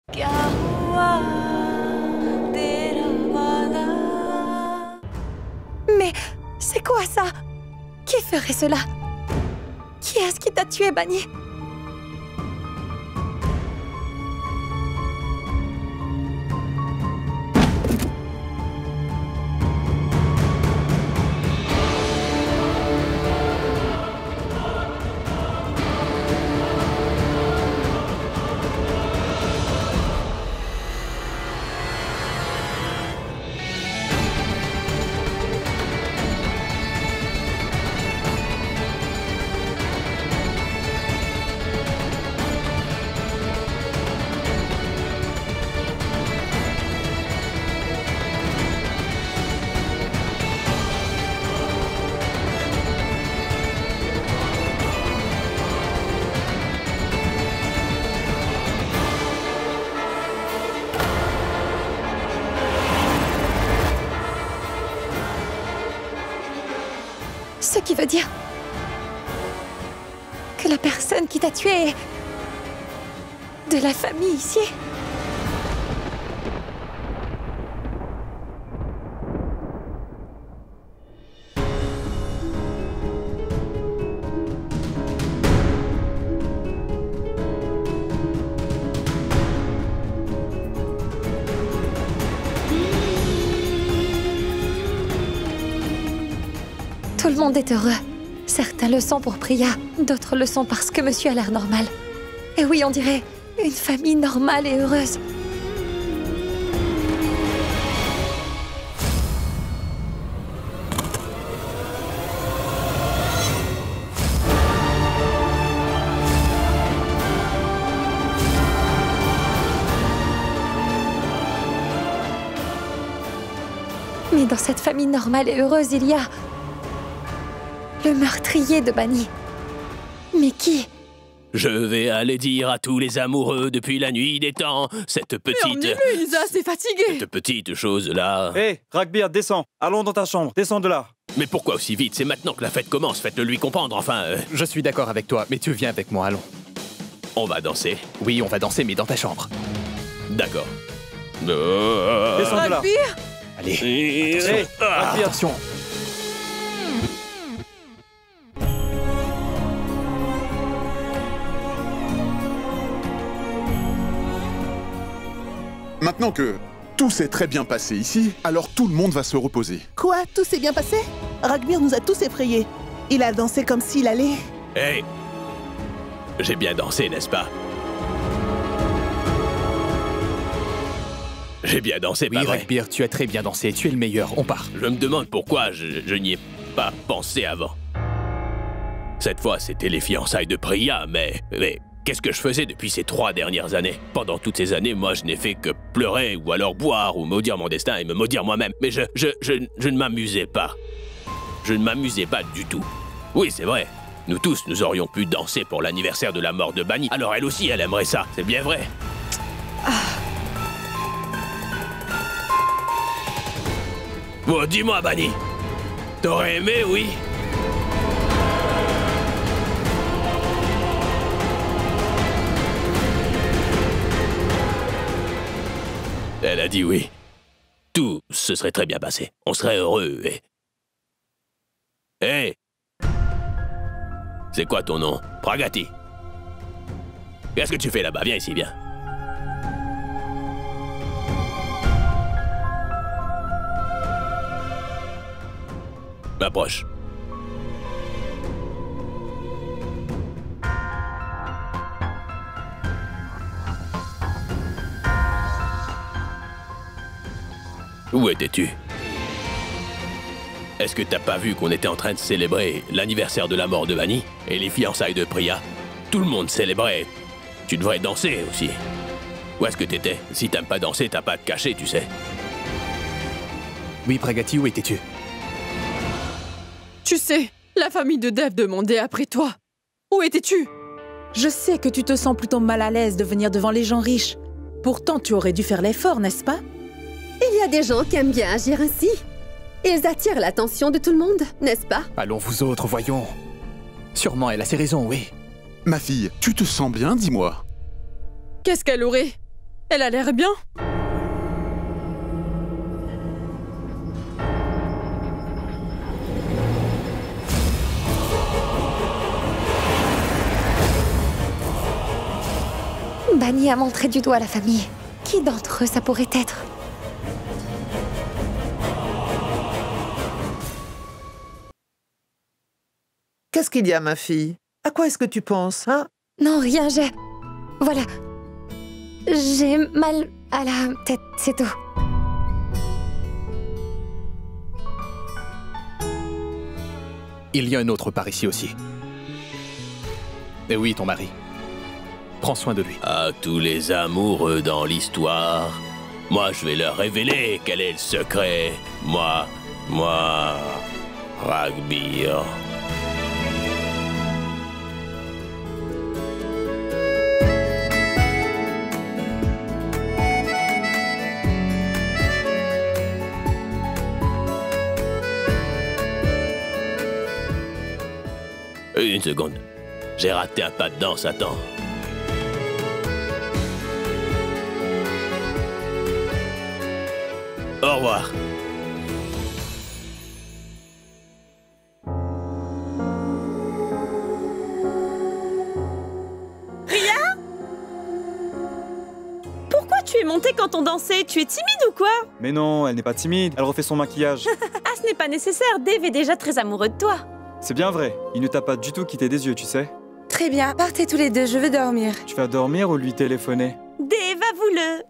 Mais c'est quoi ça? Qui ferait cela? Qui est-ce qui t'a tué, Bani? Ce qui veut dire que la personne qui t'a tué est de la famille ici. Tout le monde est heureux. Certains le sont pour Priya, d'autres le sont parce que monsieur a l'air normal. Et oui, on dirait une famille normale et heureuse. Mais dans cette famille normale et heureuse, il y a le meurtrier de Bani. Mais qui? Je vais aller dire à tous les amoureux depuis la nuit des temps, cette petite... Emmenez-le, Ilsa, c'est fatigué. Cette petite chose-là... Hé, hey, Ragbir, descends. Allons dans ta chambre, descends de là. Mais pourquoi aussi vite? C'est maintenant que la fête commence, faites-le lui comprendre, enfin... Je suis d'accord avec toi, mais tu viens avec moi, allons. On va danser? Oui, on va danser, mais dans ta chambre. D'accord. Descends de là. Ragbir! Allez, Hey, Ragbir. attention. Maintenant que tout s'est très bien passé ici, alors tout le monde va se reposer. Quoi? Tout s'est bien passé? Ragbir nous a tous effrayés. Il a dansé comme s'il allait... Hey! J'ai bien dansé, n'est-ce pas? J'ai bien dansé, Oui, pas vrai? Ragbir, tu as très bien dansé, tu es le meilleur, on part. Je me demande pourquoi je n'y ai pas pensé avant. Cette fois, c'était les fiançailles de Priya, mais qu'est-ce que je faisais depuis ces 3 dernières années? Pendant toutes ces années, moi, je n'ai fait que pleurer, ou alors boire, ou maudire mon destin et me maudire moi-même. Mais je ne m'amusais pas. Je ne m'amusais pas du tout. Oui, c'est vrai. Nous tous, nous aurions pu danser pour l'anniversaire de la mort de Bani. Alors elle aussi, elle aimerait ça. C'est bien vrai. Bon, dis-moi, Bani. T'aurais aimé, oui? Elle a dit oui. Tout se serait très bien passé. On serait heureux et... Hé! C'est quoi ton nom? Pragati. Qu'est-ce que tu fais là-bas? Viens ici, viens. Approche. Où étais-tu? Est-ce que t'as pas vu qu'on était en train de célébrer l'anniversaire de la mort de Bani et les fiançailles de Priya? Tout le monde célébrait. Tu devrais danser aussi. Où est-ce que t'étais? Si t'aimes pas danser, t'as pas à te cacher, tu sais. Oui, Pragati, où étais-tu? Tu sais, la famille de Dev demandait après toi. Où étais-tu? Je sais que tu te sens plutôt mal à l'aise de venir devant les gens riches. Pourtant, tu aurais dû faire l'effort, n'est-ce pas? Il y a des gens qui aiment bien agir ainsi. Ils attirent l'attention de tout le monde, n'est-ce pas? Allons, vous autres, voyons. Sûrement, elle a ses raisons, oui. Ma fille, tu te sens bien, dis-moi? Qu'est-ce qu'elle aurait? Elle a l'air bien. Banni a montré du doigt la famille. Qui d'entre eux ça pourrait être? Qu'est-ce qu'il y a, ma fille? À quoi est-ce que tu penses, hein? Non, rien, Voilà. J'ai mal à la tête, c'est tout. Il y a un autre par ici aussi. Et oui, ton mari. Prends soin de lui. À tous les amoureux dans l'histoire, moi je vais leur révéler quel est le secret. Moi, Ragbir. Une seconde. J'ai raté un pas de danse, attends. Au revoir. Pourquoi tu es montée quand on dansait? Tu es timide ou quoi? Mais non, elle n'est pas timide. Elle refait son maquillage. Ah, ce n'est pas nécessaire. Dave est déjà très amoureux de toi. C'est bien vrai. Il ne t'a pas du tout quitté des yeux, tu sais. Très bien, partez tous les deux, je veux dormir. Tu vas dormir ou lui téléphoner? Dave, avoue-le.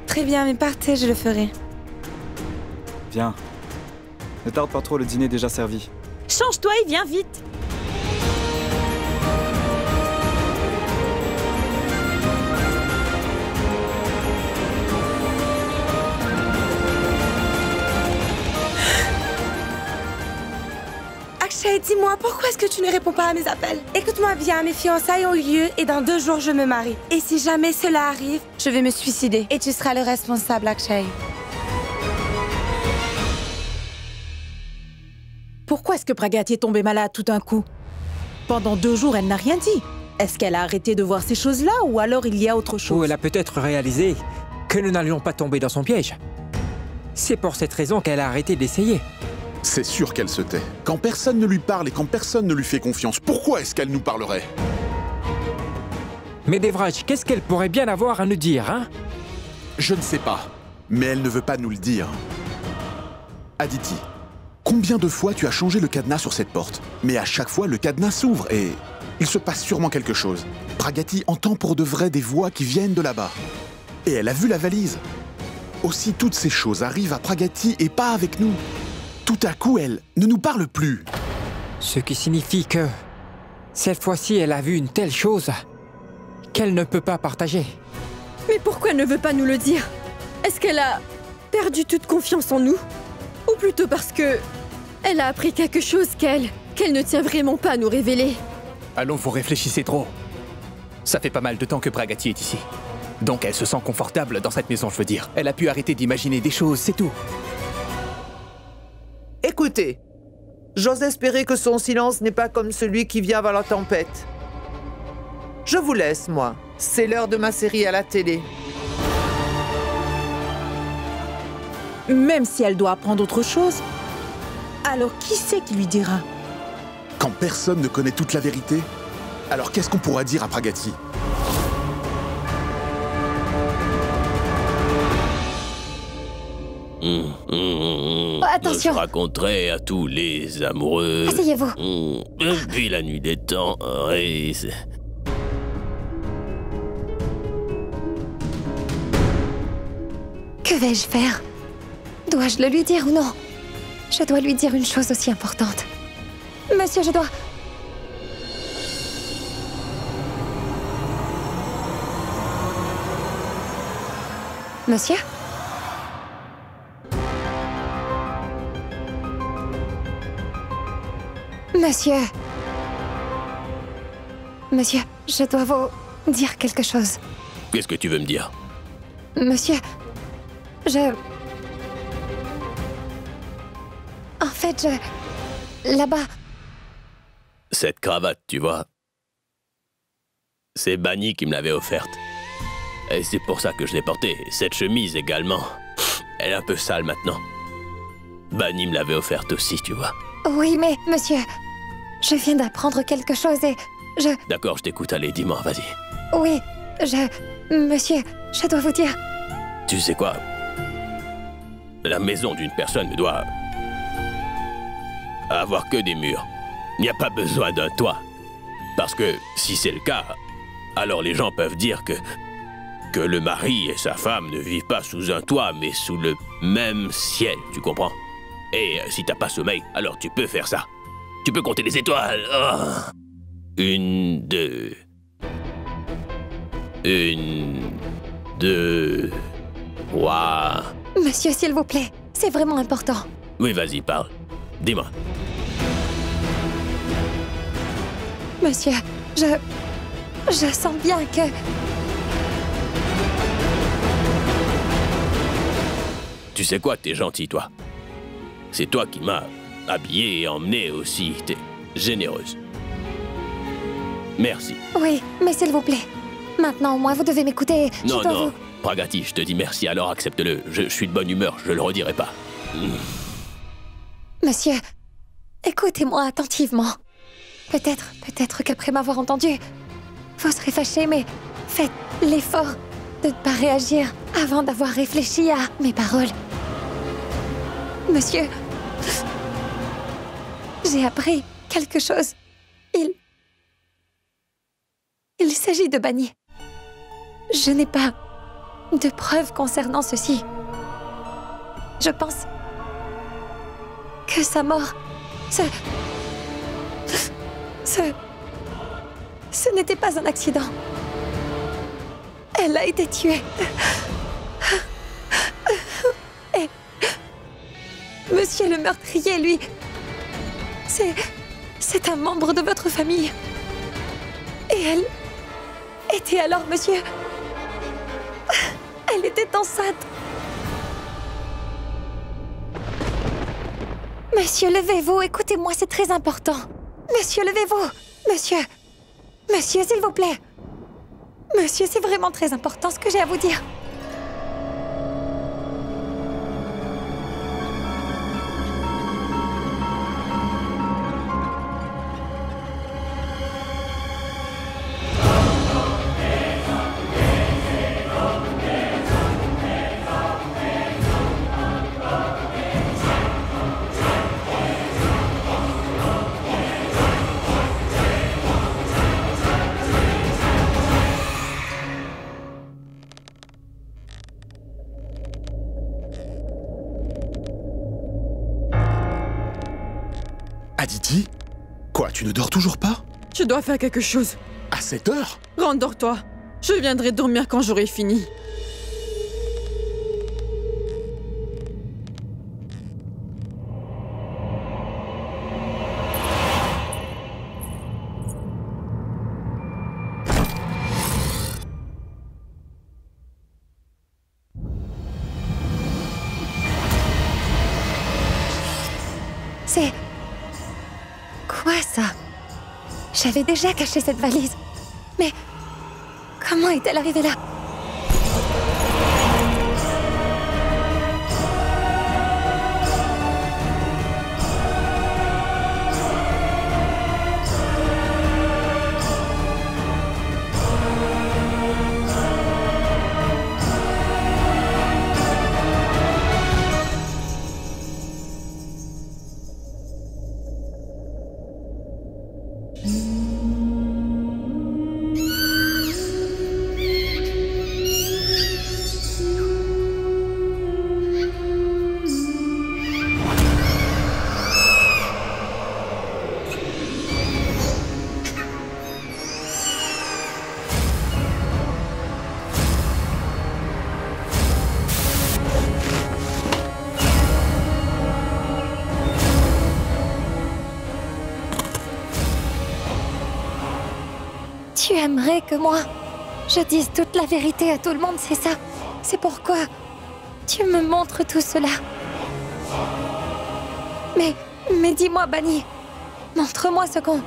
Très bien, mais partez, je le ferai. Viens. Ne tarde pas trop, le dîner est déjà servi. Change-toi et viens vite. Akshay, dis-moi, pourquoi est-ce que tu ne réponds pas à mes appels? Écoute-moi bien, mes fiançailles ont eu lieu et dans 2 jours, je me marie. Et si jamais cela arrive, je vais me suicider. Et tu seras le responsable, Akshay. Pourquoi est-ce que Pragati est tombée malade tout d'un coup? Pendant 2 jours, elle n'a rien dit. Est-ce qu'elle a arrêté de voir ces choses-là ou alors il y a autre chose? Ou elle a peut-être réalisé que nous n'allions pas tomber dans son piège. C'est pour cette raison qu'elle a arrêté d'essayer. C'est sûr qu'elle se tait. Quand personne ne lui parle et quand personne ne lui fait confiance, pourquoi est-ce qu'elle nous parlerait? Mais Devraj, qu'est-ce qu'elle pourrait bien avoir à nous dire, hein? Je ne sais pas, mais elle ne veut pas nous le dire. Aditi, combien de fois tu as changé le cadenas sur cette porte? Mais à chaque fois, le cadenas s'ouvre et il se passe sûrement quelque chose. Pragati entend pour de vrai des voix qui viennent de là-bas. Et elle a vu la valise. Aussi, toutes ces choses arrivent à Pragati et pas avec nous. Tout à coup, elle ne nous parle plus. Ce qui signifie que cette fois-ci, elle a vu une telle chose qu'elle ne peut pas partager. Mais pourquoi elle ne veut pas nous le dire? Est-ce qu'elle a perdu toute confiance en nous? Ou plutôt parce que elle a appris quelque chose qu'elle ne tient vraiment pas à nous révéler? Allons, vous réfléchissez trop. Ça fait pas mal de temps que Pragati est ici. Donc elle se sent confortable dans cette maison, je veux dire. Elle a pu arrêter d'imaginer des choses, c'est tout. Écoutez, j'ose espérer que son silence n'est pas comme celui qui vient avant la tempête. Je vous laisse, moi. C'est l'heure de ma série à la télé. Même si elle doit apprendre autre chose, alors qui c'est qui lui dira? Quand personne ne connaît toute la vérité, alors qu'est-ce qu'on pourra dire à Pragati? Attention. Je raconterai à tous les amoureux. Asseyez-vous. Depuis la nuit des temps, oui, Que vais-je faire? Dois-je le lui dire ou non? Je dois lui dire une chose aussi importante. Monsieur, je dois... Monsieur? Monsieur... Monsieur, je dois vous dire quelque chose. Qu'est-ce que tu veux me dire? Monsieur, En fait, là-bas... Cette cravate, tu vois, c'est Banni qui me l'avait offerte. Et c'est pour ça que je l'ai portée. Cette chemise également. Elle est un peu sale maintenant. Banni me l'avait offerte aussi, tu vois. Oui, mais, monsieur, je viens d'apprendre quelque chose et je... D'accord, je t'écoute, allez, dis-moi, vas-y. Oui, Monsieur, je dois vous dire... Tu sais quoi? La maison d'une personne ne doit avoir que des murs. Il n'y a pas besoin d'un toit. Parce que si c'est le cas, alors les gens peuvent dire que le mari et sa femme ne vivent pas sous un toit, mais sous le même ciel, tu comprends? Et si t'as pas sommeil, alors tu peux faire ça. Tu peux compter les étoiles. Oh. 1, 2... 1, 2... 3... Monsieur, s'il vous plaît, c'est vraiment important. Oui, vas-y, parle. Dis-moi. Monsieur, je sens bien que... Tu sais quoi, t'es gentil, toi. C'est toi qui m'as habillé et emmené aussi. T'es généreuse. Merci. Oui, mais s'il vous plaît. Maintenant, au moins, vous devez m'écouter. Non, non. Pragati, je te dis merci, alors accepte-le. Je suis de bonne humeur, je le redirai pas. Monsieur, écoutez-moi attentivement. Peut-être qu'après m'avoir entendu, vous serez fâché, mais faites l'effort de ne pas réagir avant d'avoir réfléchi à mes paroles. Monsieur, j'ai appris quelque chose. Il s'agit de Banni. Je n'ai pas de preuves concernant ceci. Je pense que sa mort, ce n'était pas un accident. Elle a été tuée. Et monsieur le meurtrier, lui, c'est un membre de votre famille. Et elle était alors, monsieur... Elle était enceinte. Monsieur, levez-vous, écoutez-moi, c'est très important. Monsieur, levez-vous. Monsieur, s'il vous plaît. Monsieur, c'est vraiment très important ce que j'ai à vous dire. Aditi? Quoi, tu ne dors toujours pas? Je dois faire quelque chose. À cette heure? Rendors-toi. Je viendrai dormir quand j'aurai fini. C'est... quoi ça? J'avais déjà caché cette valise. Mais comment est-elle arrivée là? Tu aimerais que moi, je dise toute la vérité à tout le monde, c'est ça? C'est pourquoi tu me montres tout cela. Mais dis-moi, Banni, montre-moi ce qu'on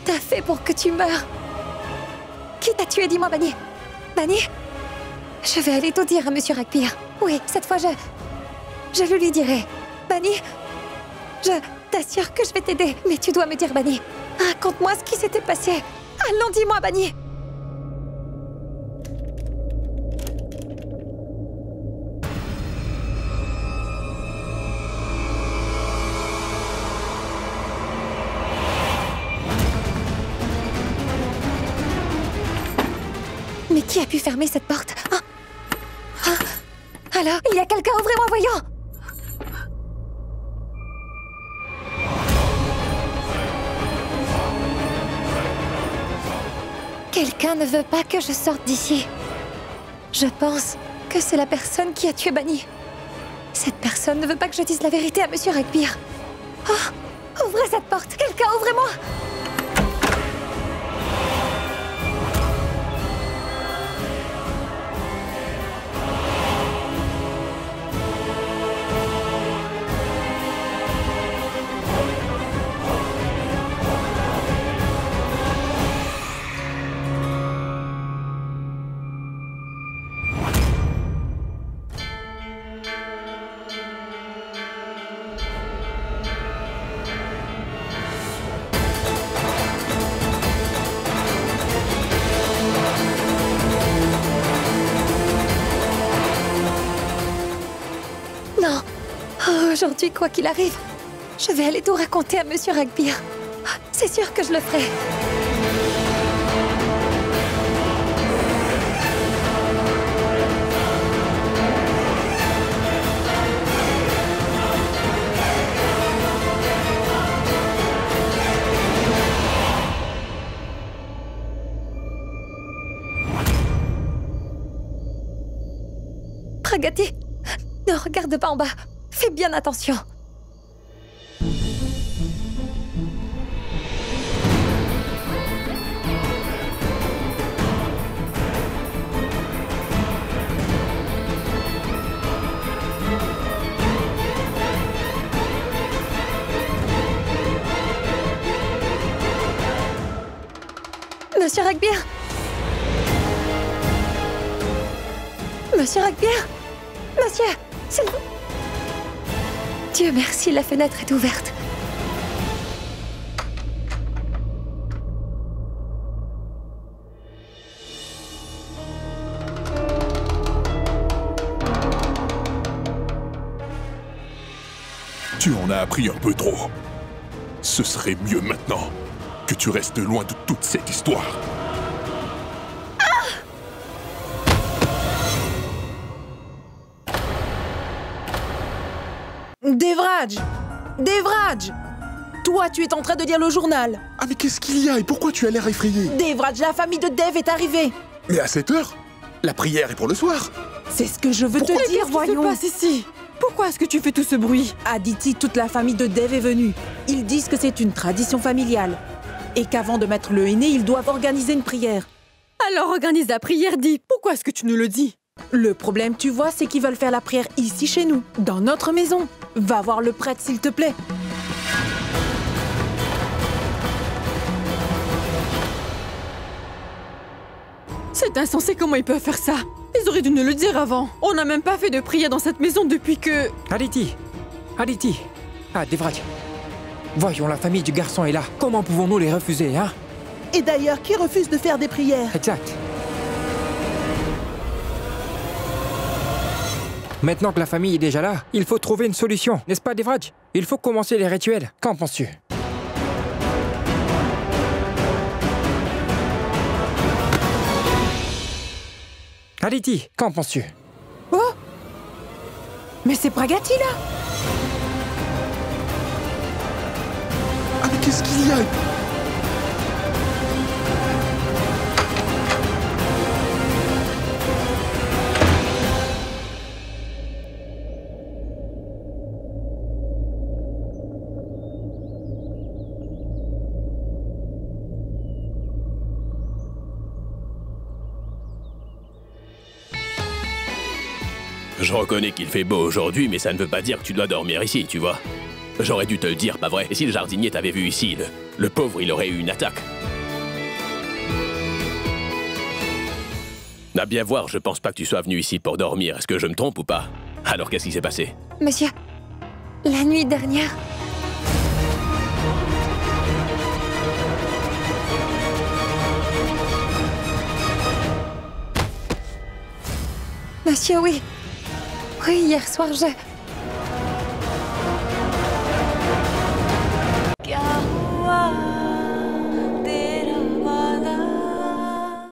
t'a fait pour que tu meures. Qui t'a tué, dis-moi, Banni? Banni? Je vais aller tout dire à Monsieur Rakpir. Oui, cette fois, je lui dirai. Bani, je t'assure que je vais t'aider. Mais tu dois me dire, Bani. Raconte-moi ce qui s'était passé. Allons, dis-moi, Bani. Mais qui a pu fermer cette porte? Alors, il y a quelqu'un, ouvrez-moi, voyons! Quelqu'un ne veut pas que je sorte d'ici. Je pense que c'est la personne qui a tué Bani. Cette personne ne veut pas que je dise la vérité à Monsieur Rakpir. Oh! Ouvrez cette porte! Quelqu'un, ouvrez-moi! Non. Aujourd'hui, quoi qu'il arrive, je vais aller tout raconter à Monsieur Rakpir. C'est sûr que je le ferai. Pragati, ne regarde pas en bas. Fais bien attention. Monsieur Rakpir! Monsieur Rakpir! Monsieur, s'il vous... Dieu merci, la fenêtre est ouverte. Tu en as appris un peu trop. Ce serait mieux maintenant que tu restes loin de toute cette histoire. Devraj! Devraj! Toi, tu es en train de lire le journal. Ah mais qu'est-ce qu'il y a et pourquoi tu as l'air effrayé? Devraj, la famille de Dev est arrivée. Mais à cette heure? La prière est pour le soir. C'est ce que je veux te dire, voyons. Qu'est-ce qui se passe ici? Pourquoi est-ce que tu fais tout ce bruit? Aditi, toute la famille de Dev est venue. Ils disent que c'est une tradition familiale. Et qu'avant de mettre le henné, ils doivent organiser une prière. Alors organise la prière, dis. Pourquoi est-ce que tu nous le dis? Le problème, tu vois, c'est qu'ils veulent faire la prière ici, chez nous, dans notre maison. Va voir le prêtre, s'il te plaît. C'est insensé, comment ils peuvent faire ça? Ils auraient dû nous le dire avant. On n'a même pas fait de prière dans cette maison depuis que... Aditi! Aditi! Ah, Devraj. Voyons, la famille du garçon est là. Comment pouvons-nous les refuser, hein? Et d'ailleurs, qui refuse de faire des prières? Exact. Maintenant que la famille est déjà là, il faut trouver une solution, n'est-ce pas, Devraj? Il faut commencer les rituels. Qu'en penses-tu? Aditi, qu'en penses-tu? Oh! Mais c'est Pragati, là! Ah mais qu'est-ce qu'il y a? Je reconnais qu'il fait beau aujourd'hui, mais ça ne veut pas dire que tu dois dormir ici, tu vois. J'aurais dû te le dire, pas vrai? Et si le jardinier t'avait vu ici, le pauvre, il aurait eu une attaque. À bien voir, je pense pas que tu sois venu ici pour dormir. Est-ce que je me trompe ou pas? Alors qu'est-ce qui s'est passé? Monsieur, la nuit dernière... Monsieur, oui. Oui, hier soir,